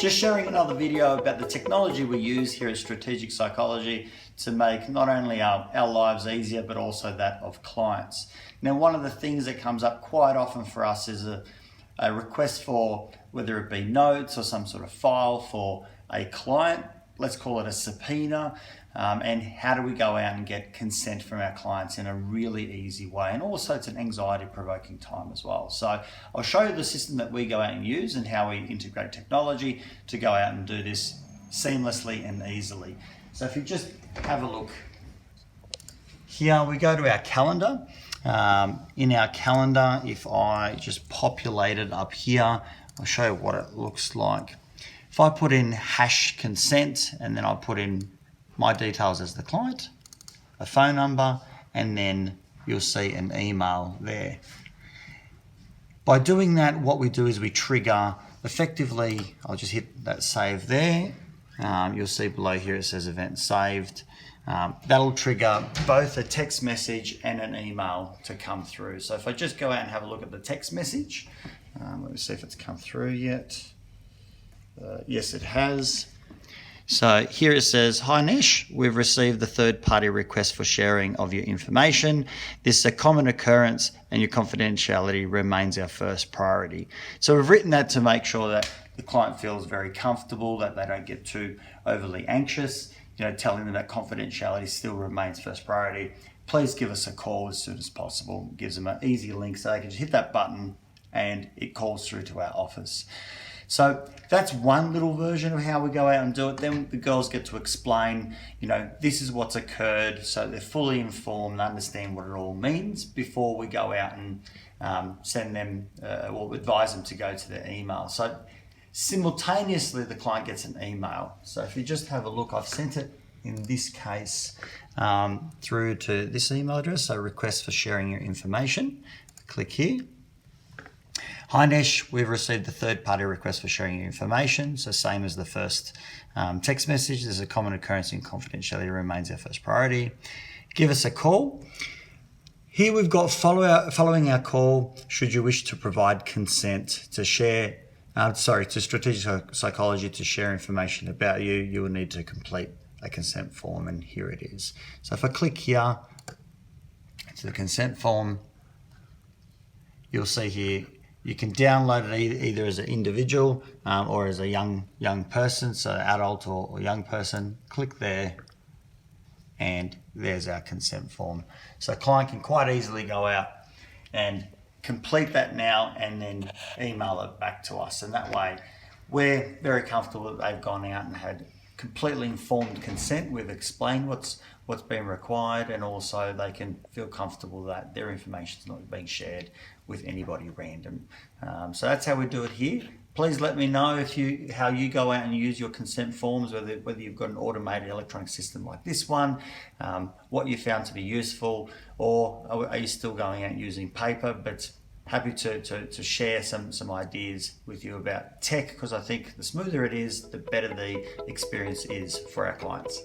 Just sharing another video about the technology we use here at Strategic Psychology to make not only our lives easier, but also that of clients. Now, one of the things that comes up quite often for us is a request for, whether it be notes or some sort of file for a client, let's call it a subpoena, and how do we go out and get consent from our clients in a really easy way. And also it's an anxiety provoking time as well. So I'll show you the system that we go out and use and how we integrate technology to go out and do this seamlessly and easily. So if you just have a look here, we go to our calendar. In our calendar, if I just populate it up here, I'll show you what it looks like. If I put in #consent and then I put in my details as the client, a phone number, and then you'll see an email there. By doing that, what we do is we trigger effectively, I'll just hit that save there. You'll see below here it says event saved. That'll trigger both a text message and an email to come through. So if I just go out and have a look at the text message, let me see if it's come through yet. Yes, it has. So here it says, "Hi Nesh, we've received the third-party request for sharing of your information. This is a common occurrence and your confidentiality remains our first priority." So we've written that to make sure that the client feels very comfortable, that they don't get too overly anxious, telling them that confidentiality still remains first priority. Please give us a call as soon as possible. It gives them an easy link so they can just hit that button and it calls through to our office. So that's one little version of how we go out and do it. Then the girls get to explain, this is what's occurred, so they're fully informed, understand what it all means before we go out and send them or advise them to go to their email. So simultaneously, the client gets an email. So if you just have a look, I've sent it in this case through to this email address, so request for sharing your information. Click here. "Hi Nesh, we've received the third-party request for sharing your information." So same as the first text message, there's a common occurrence and confidentiality remains our first priority. Give us a call. Here we've got following our call, should you wish to provide consent to share, to Strategic Psychology to share information about you, you will need to complete a consent form, and here it is. So if I click here to the consent form, you'll see here, you can download it either as an individual or as a young person, so adult or young person. Click there, and there's our consent form. So a client can quite easily go out and complete that now and then email it back to us. And that way, we're very comfortable that they've gone out and had completely informed consent. We've explained what's been required, and also they can feel comfortable that their information is not being shared with anybody random. So that's how we do it here. Please let me know how you go out and use your consent forms, whether you've got an automated electronic system like this one, what you found to be useful, or are you still going out and using paper? But happy to share some ideas with you about tech, because I think the smoother it is, the better the experience is for our clients.